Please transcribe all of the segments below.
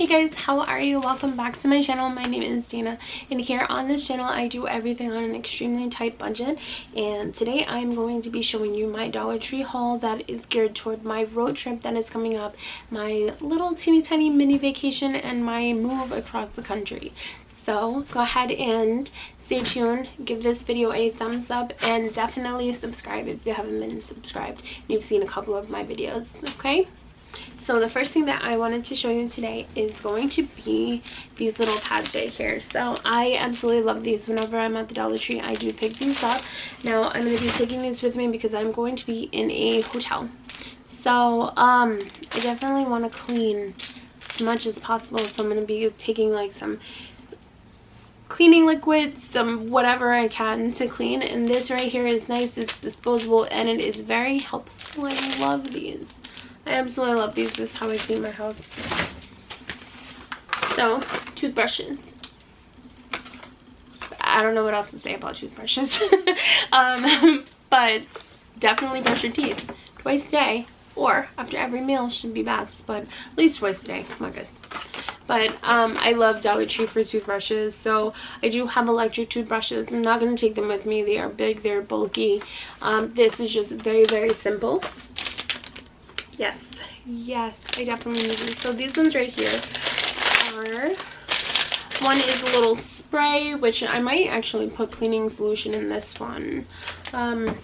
Hey guys, how are you? Welcome back to my channel. My name is Dana, and here on this channel I do everything on an extremely tight budget. And today I'm going to be showing you my Dollar Tree haul that is geared toward my road trip that is coming up, my little teeny tiny mini vacation, and my move across the country. So go ahead and stay tuned, give this video a thumbs up, and definitely subscribe if you haven't been subscribed and you've seen a couple of my videos. Okay, so the first thing that I wanted to show you today is going to be these little pads right here. So I absolutely love these. Whenever I'm at the Dollar Tree, I do pick these up. Now I'm going to be taking these with me because I'm going to be in a hotel. So I definitely want to clean as much as possible. So I'm going to be taking like some cleaning liquids, some whatever I can to clean. And this right here is nice. It's disposable and it is very helpful. I love these. I absolutely love these. This is how I clean my house. So, toothbrushes. I don't know what else to say about toothbrushes. But definitely brush your teeth twice a day, or after every meal should be best, but at least twice a day. Come on, guys. But I love Dollar Tree for toothbrushes. So I do have electric toothbrushes. I'm not going to take them with me. They are big, they're bulky. This is just very, very simple. Yes, I definitely need these. So these ones right here are, one is a little spray, which I might actually put cleaning solution in this one. But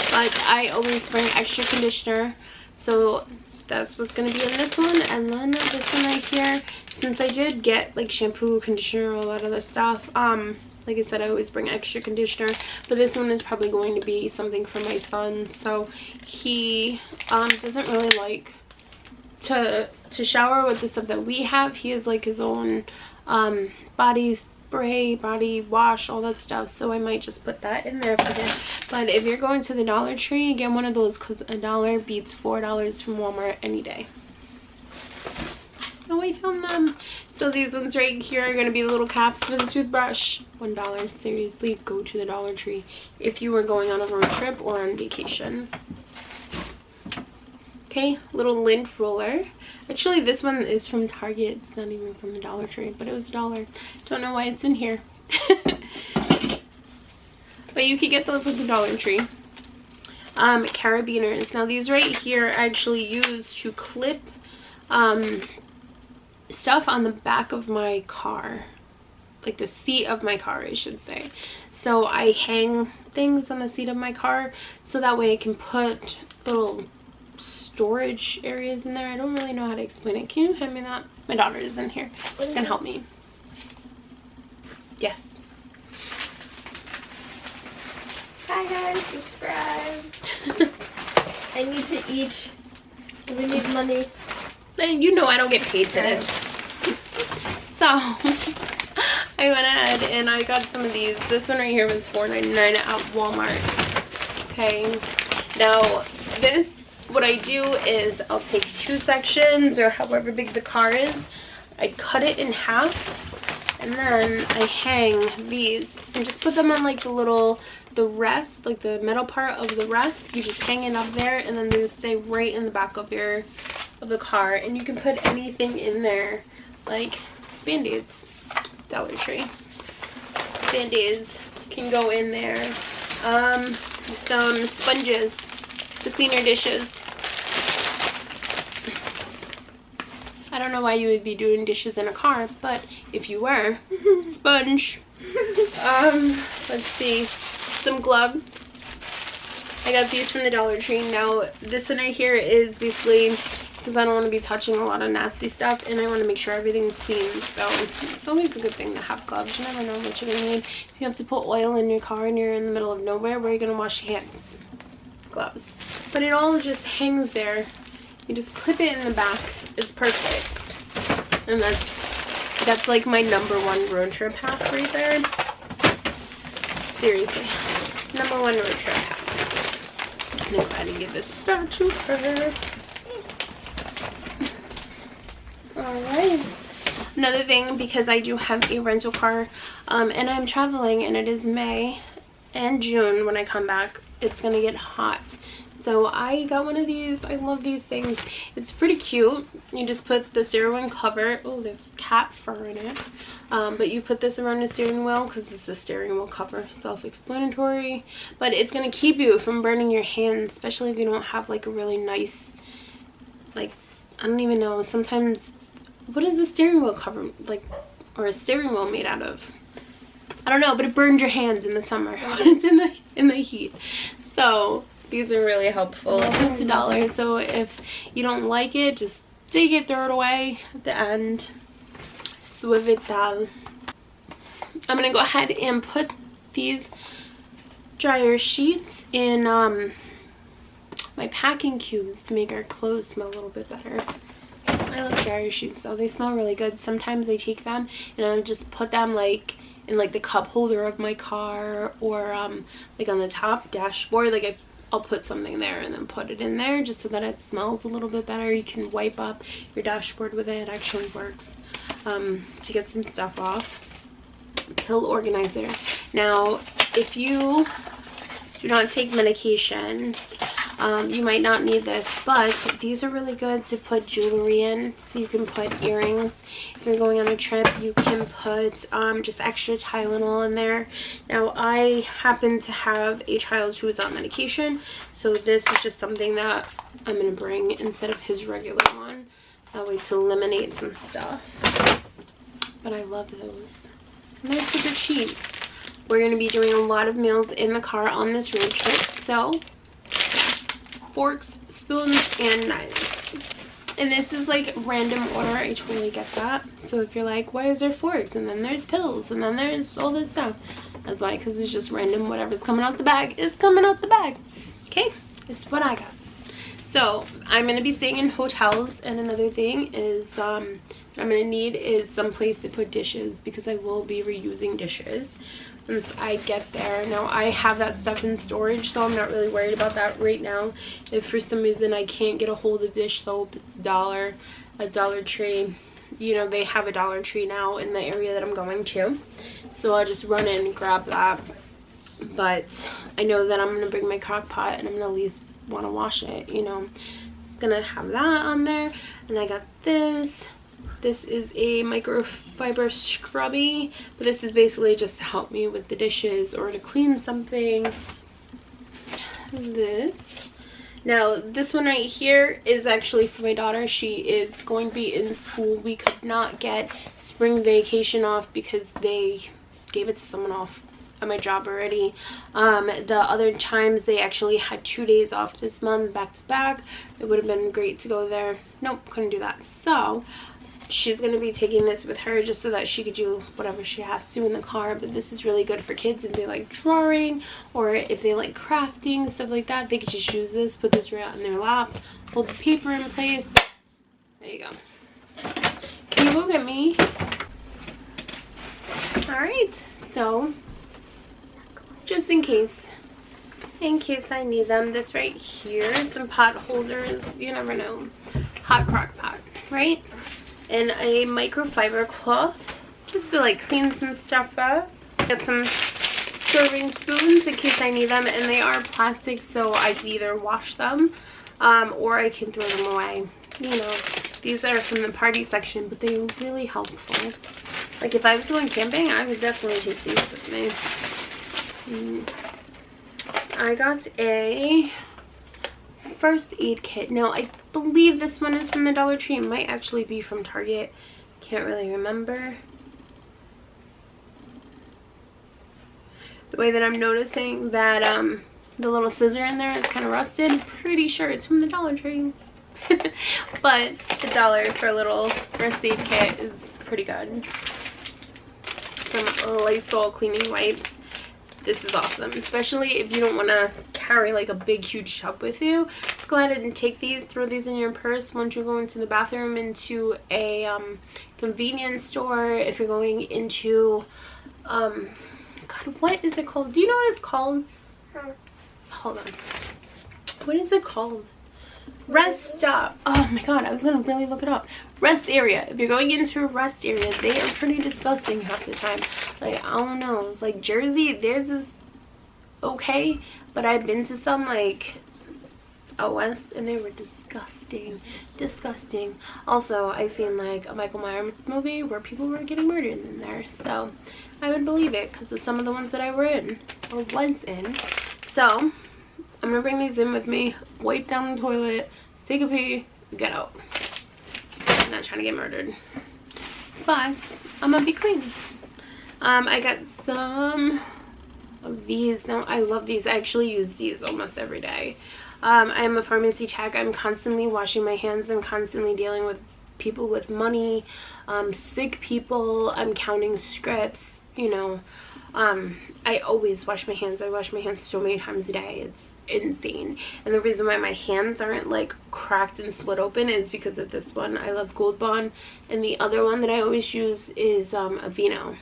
I always bring extra conditioner, so that's what's going to be in this one. And then this one right here, since I did get like shampoo, conditioner, a lot of other stuff, like I said, I always bring extra conditioner, but this one is probably going to be something for my son. So he doesn't really like to shower with the stuff that we have. He has like his own body spray, body wash, all that stuff. So I might just put that in there for him. But if you're going to the Dollar Tree, get one of those because $1 beats $4 from Walmart any day. Oh, I found them. So these ones right here are going to be the little caps for the toothbrush. $1. Seriously, go to the Dollar Tree if you were going on a road trip or on vacation. Okay, little lint roller. Actually, this one is from Target. It's not even from the Dollar Tree, but it was $1. Don't know why it's in here. But you can get those at the Dollar Tree. Carabiners. Now these right here I actually use to clip stuff on the back of my car, like the seat of my car, I should say. So I hang things on the seat of my car so that way I can put little storage areas in there. I don't really know how to explain it. Can you hand me that? My daughter is in here. She can help me. Yes. Hi guys, subscribe. I need to eat. We need money. You know I don't get paid for this. So I went ahead and I got some of these. This one right here was $4.99 at Walmart. Okay, now this, what I do is I'll take 2 sections or however big the car is, I cut it in half, and then I hang these and just put them on like the rest, like the metal part of the rest. You just hang it up there, and then they stay right in the back of the car. And you can put anything in there, like band-aids. Dollar Tree band-aids can go in there. Some sponges to clean your dishes. I don't know why you would be doing dishes in a car, but if you were, sponge. Let's see, some gloves. I got these from the Dollar Tree. Now this one right here is basically because I don't want to be touching a lot of nasty stuff and I want to make sure everything's clean. So it's always a good thing to have gloves. You never know what you're gonna need. If you have to put oil in your car and you're in the middle of nowhere, where are you gonna wash your hands? Gloves. But it all just hangs there. You just clip it in the back. It's perfect. And that's like my #1 road trip hack right there. Seriously, #1 road trip hack. I'm gonna go ahead and give this back to her. Alright. Another thing, because I do have a rental car and I'm traveling and it is May and June when I come back, it's gonna get hot. So I got one of these. I love these things. It's pretty cute. You just put the steering wheel cover. Oh, there's cat fur in it. But you put this around the steering wheel because it's the steering wheel cover. Self-explanatory. But it's going to keep you from burning your hands, especially if you don't have like a really nice, like, I don't even know. Sometimes, what is the steering wheel cover like, or a steering wheel made out of? I don't know, but it burns your hands in the summer when it's in the heat. So these are really helpful. It's $1, so if you don't like it, just take it, throw it away at the end. Swiv it down. I'm gonna go ahead and put these dryer sheets in my packing cubes to make our clothes smell a little bit better. I love dryer sheets though. They smell really good. Sometimes I take them and I'll just put them like in like the cup holder of my car, or like on the top dashboard. Like I'll put something there and then put it in there just so that it smells a little bit better. You can wipe up your dashboard with it. It actually works to get some stuff off. Pill organizer. Now, if you do not take medication, you might not need this, but these are really good to put jewelry in. So you can put earrings. If you're going on a trip, you can put just extra Tylenol in there. Now, I happen to have a child who is on medication, so this is just something that I'm going to bring instead of his regular one. That way to eliminate some stuff. But I love those. And they're super cheap. We're going to be doing a lot of meals in the car on this road trip, so forks, spoons, and knives. And this is like random order. I totally get that. So if you're like, why is there forks? And then there's pills. And then there's all this stuff. That's why, because it's just random. Whatever's coming out the bag is coming out the bag. Okay? It's what I got. So I'm going to be staying in hotels. And another thing is what I'm going to need is some place to put dishes, because I will be reusing dishes once I get there. Now I have that stuff in storage, so I'm not really worried about that right now. If for some reason I can't get a hold of dish soap, it's $1 at Dollar Tree. You know, they have a Dollar Tree now in the area that I'm going to, so I'll just run in and grab that. But I know that I'm gonna bring my crock pot and I'm gonna at least want to wash it, you know. It's gonna have that on there. And I got this. This is a microfiber scrubby, but this is basically just to help me with the dishes or to clean something. This. Now, this one right here is actually for my daughter. She is going to be in school. We could not get spring vacation off because they gave it to someone off at my job already. The other times they actually had 2 days off this month back to back. It would have been great to go there. Nope, couldn't do that. So she's going to be taking this with her just so that she could do whatever she has to in the car. But this is really good for kids if they like drawing or if they like crafting, stuff like that. They could just use this, put this right on their lap, hold the paper in place. There you go. Can you look at me? Alright, so just in case I need them, this right here, some pot holders, you never know. Hot crock pot, right? And a microfiber cloth just to like clean some stuff up. Get some serving spoons in case I need them, and they are plastic, so I can either wash them or I can throw them away. You know, these are from the party section, but they're really helpful. Like if I was going camping, I would definitely take these with me. I got a first aid kit. Now I believe this one is from the Dollar Tree. It might actually be from Target. Can't really remember. The way that I'm noticing that the little scissor in there is kind of rusted. Pretty sure it's from the Dollar Tree. But $1 for a little first aid kit is pretty good. Some Lysol cleaning wipes. This is awesome, especially if you don't want to carry like a big huge tub with you. Just go ahead and take these, throw these in your purse once you go into the bathroom, into a convenience store. If you're going into God, what is it called? Do you know what it's called? Hold on, what is it called? Rest stop. Oh my god, I was gonna really look it up. Rest area. If you're going into a rest area, they are pretty disgusting half the time. Like, I don't know, like Jersey, theirs is okay, but I've been to some like out west, and they were disgusting. Disgusting. Also, I seen like a Michael Myers movie where people were getting murdered in there, so I would believe it because of some of the ones that I were in or was in. So I'm gonna bring these in with me, wipe down the toilet, take a pee, get out. I'm not trying to get murdered, but I'm gonna be clean. I got some of these. Now I love these. I actually use these almost every day. I'm a pharmacy tech. I'm constantly washing my hands. I'm constantly dealing with people with money, sick people. I'm counting scripts, you know. I always wash my hands. I wash my hands so many times a day. It's insane. And the reason why my hands aren't like cracked and split open is because of this one. I love Gold Bond. And the other one that I always use is Aveeno.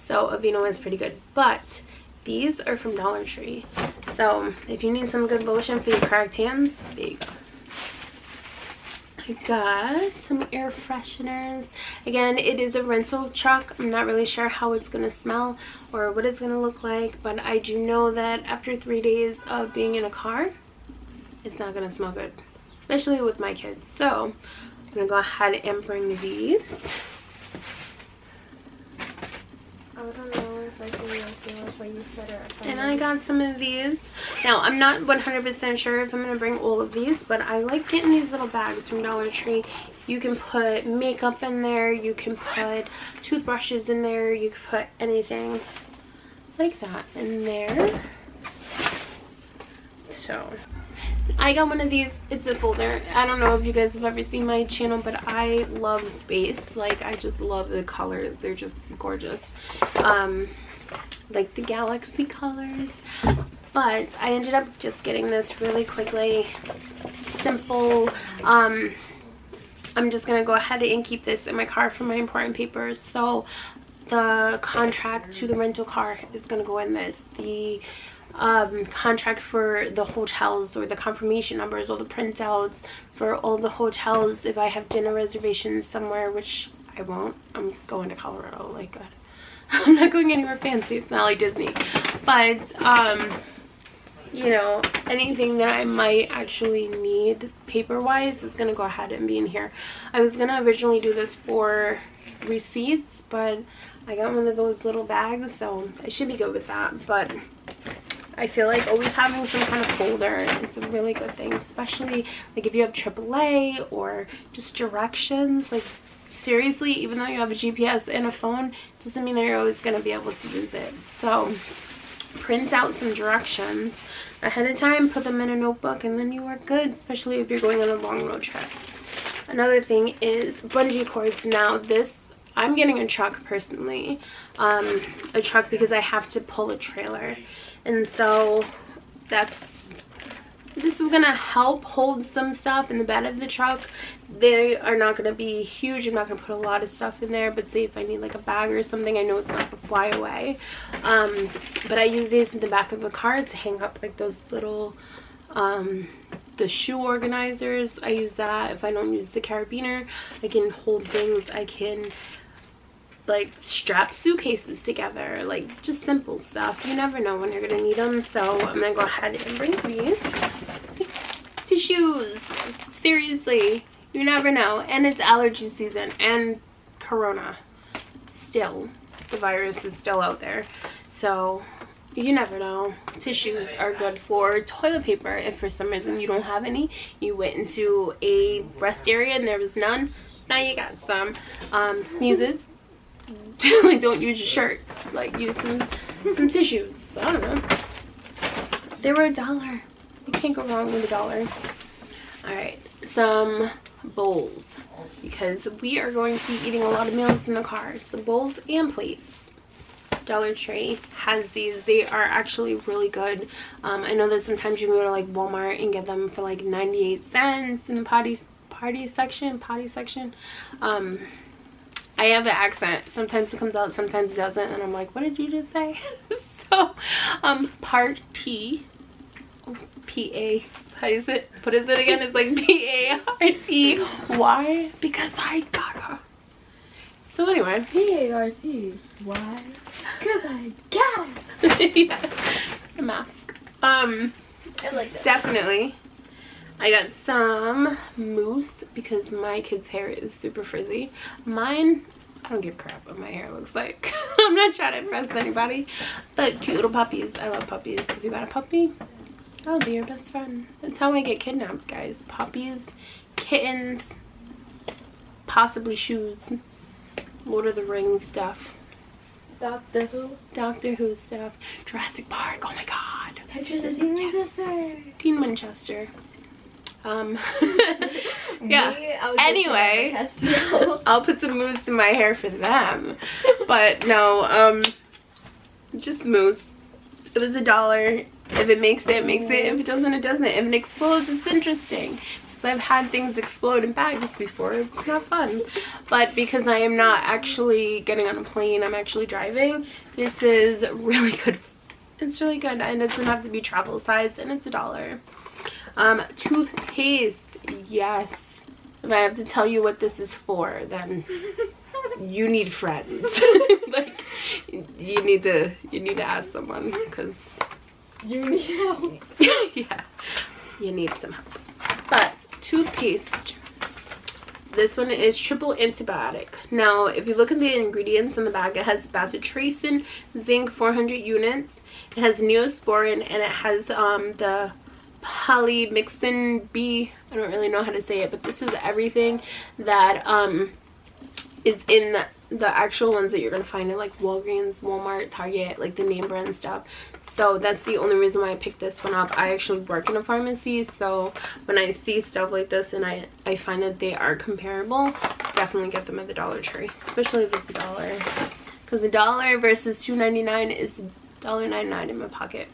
So Aveeno is pretty good. But these are from Dollar Tree. So if you need some good lotion for your cracked hands, there you go. I got some air fresheners. Again, it is a rental truck. I'm not really sure how it's going to smell or what it's going to look like, but I do know that after 3 days of being in a car, it's not going to smell good, especially with my kids. So I'm going to go ahead and bring these. I don't know if I can like what you said or and I got some of these. Now, I'm not 100% sure if I'm going to bring all of these, but I like getting these little bags from Dollar Tree. You can put makeup in there. You can put toothbrushes in there. You can put anything like that in there. So I got one of these. It's a folder. I don't know if you guys have ever seen my channel, but I love space. Like, I just love the colors. They're just gorgeous. Like the galaxy colors. But I ended up just getting this really quickly. Simple. I'm just going to go ahead and keep this in my car for my important papers. So the contract to the rental car is going to go in this. The contract for the hotels or the confirmation numbers or the printouts for all the hotels if I have dinner reservations somewhere, which I won't. I'm going to Colorado. Like, God. I'm not going anywhere fancy. It's not like Disney. But you know, anything that I might actually need paper wise is gonna go ahead and be in here. I was gonna originally do this for receipts, but I got one of those little bags, so I should be good with that. But I feel like always having some kind of folder is a really good thing, especially like if you have AAA or just directions. Like, seriously, even though you have a GPS and a phone, doesn't mean that you're always going to be able to use it. So print out some directions ahead of time, put them in a notebook, and then you are good, especially if you're going on a long road trip. Another thing is bungee cords. Now this, I'm getting a truck personally, a truck because I have to pull a trailer, and so this is gonna help hold some stuff in the bed of the truck. They are not gonna be huge. I'm not gonna put a lot of stuff in there, but say if I need like a bag or something, I know it's not gonna fly away. But I use these in the back of the car to hang up like those little the shoe organizers. I use that. If I don't use the carabiner, I can hold things. I can like strap suitcases together, like just simple stuff. You never know when you're gonna need them. So I'm gonna go ahead and bring these tissues. Seriously, you never know. And it's allergy season and corona. Still, the virus is still out there, so you never know. Tissues are good for toilet paper. If for some reason you don't have any, you went into a rest area and there was none, now you got some. Sneezes, like, don't use your shirt, like use some tissues. I don't know, they were $1. You can't go wrong with $1. All right, some bowls, because we are going to be eating a lot of meals in the car. So bowls and plates. Dollar Tree has these. They are actually really good. I know that sometimes you can go to like Walmart and get them for like 98 cents in the potty section. I have an accent. Sometimes it comes out, sometimes it doesn't, and I'm like, what did you just say? So, part T, P-A, what is it again? It's like P-A-R-T-Y, because I gotta. So anyway. P-A-R-T-Y, because I gotta. Yeah, a mask. I like that. Definitely. I got some mousse because my kid's hair is super frizzy. Mine, I don't give a crap what my hair looks like. I'm not trying to impress anybody. But cute little puppies. I love puppies. If you got a puppy, I'll be your best friend. That's how I get kidnapped, guys. Puppies, kittens, possibly shoes, Lord of the Rings stuff. Doctor Who. Doctor Who stuff. Jurassic Park. Oh my god. Pictures of Dean Winchester. Dean Winchester. Yeah. Anyway, I'll put some mousse in my hair for them. But no, just mousse. It was $1. If it makes it, it makes it. If it doesn't, it doesn't. If it explodes, it's interesting. So I've had things explode in bags before. It's not fun. But because I am not actually getting on a plane, I'm actually driving, this is really good. It's really good, and it doesn't have to be travel size, and it's $1. Toothpaste. Yes. If I have to tell you what this is for, then you need friends. Like, you need to ask someone, because you need help. Yeah, you need some help. But toothpaste, this one is triple antibiotic. Now if you look at the ingredients in the bag, it has bacitracin, zinc 400 units, it has neosporin, and it has the polymyxin B. I don't really know how to say it, but this is everything that is in the actual ones that you're gonna find in like Walgreens, Walmart, Target, like the name brand stuff. So that's the only reason why I picked this one up. I actually work in a pharmacy, so when I see stuff like this and I find that they are comparable, definitely get them at the Dollar Tree, especially if it's $1. Because $1 versus $2.99 is $1.99 in my pocket.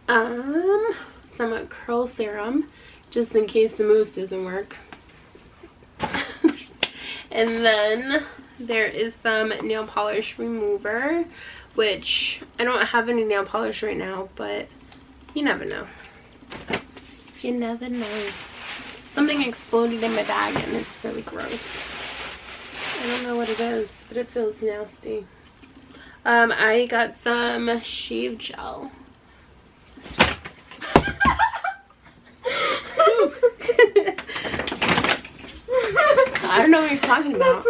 Some curl serum, just in case the mousse doesn't work. And then there is some nail polish remover, which I don't have any nail polish right now, but you never know. You never know. Something exploded in my bag and it's really gross. I don't know what it is, but it feels nasty. I got some shave gel. I don't know what you're talking about.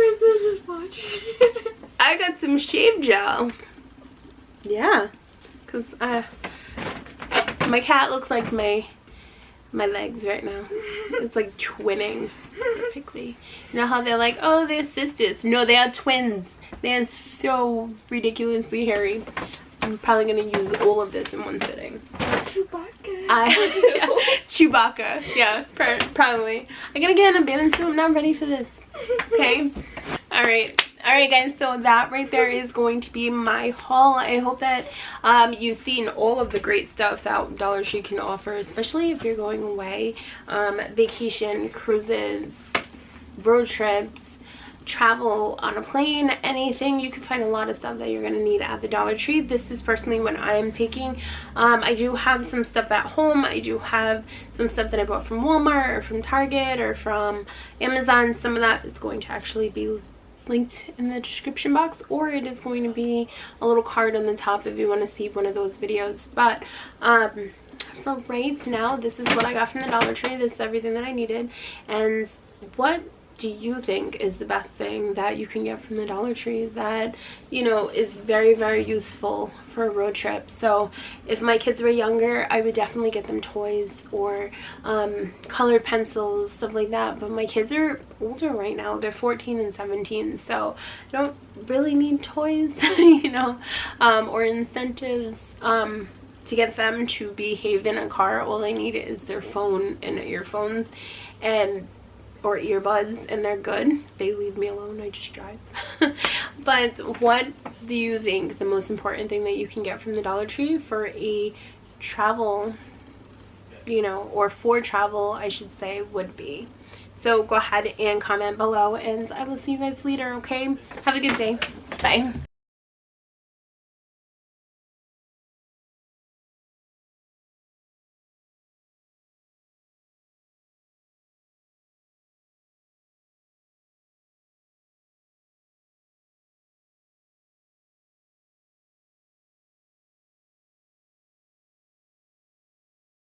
I got some shave gel. Yeah, because my cat looks like my legs right now. It's like twinning perfectly. You know how they're like, oh, they're sisters. No, they are twins. They are so ridiculously hairy. I'm probably going to use all of this in one sitting. Chewbacca. Yeah, Chewbacca. Yeah, probably. I gotta get in a bathing suit. I'm not ready for this. Okay. Alright guys, so that right there is going to be my haul. I hope that you've seen all of the great stuff that Dollar Tree can offer, especially if you're going away, vacation, cruises, road trips, travel on a plane, anything. You can find a lot of stuff that you're going to need at the Dollar Tree. This is personally what I am taking. I do have some stuff at home. I do have some stuff that I bought from Walmart or from Target or from Amazon. Some of that is going to actually be linked in the description box, or it is going to be a little card on the top if you want to see one of those videos. But for right now, this is what I got from the Dollar Tree. This is everything that I needed. And what do you think is the best thing that you can get from the Dollar Tree that, you know, is very, very useful for a road trip? So if my kids were younger, I would definitely get them toys or colored pencils, stuff like that. But my kids are older right now. They're 14 and 17, so I don't really need toys, you know, or incentives to get them to behave in a car. All they need is their phone and earphones and or earbuds, and they're good. They leave me alone. I just drive. But what do you think the most important thing that you can get from the Dollar Tree for a travel, you know, or for travel, I should say, would be? So go ahead and comment below, and I will see you guys later. Okay, have a good day. Bye.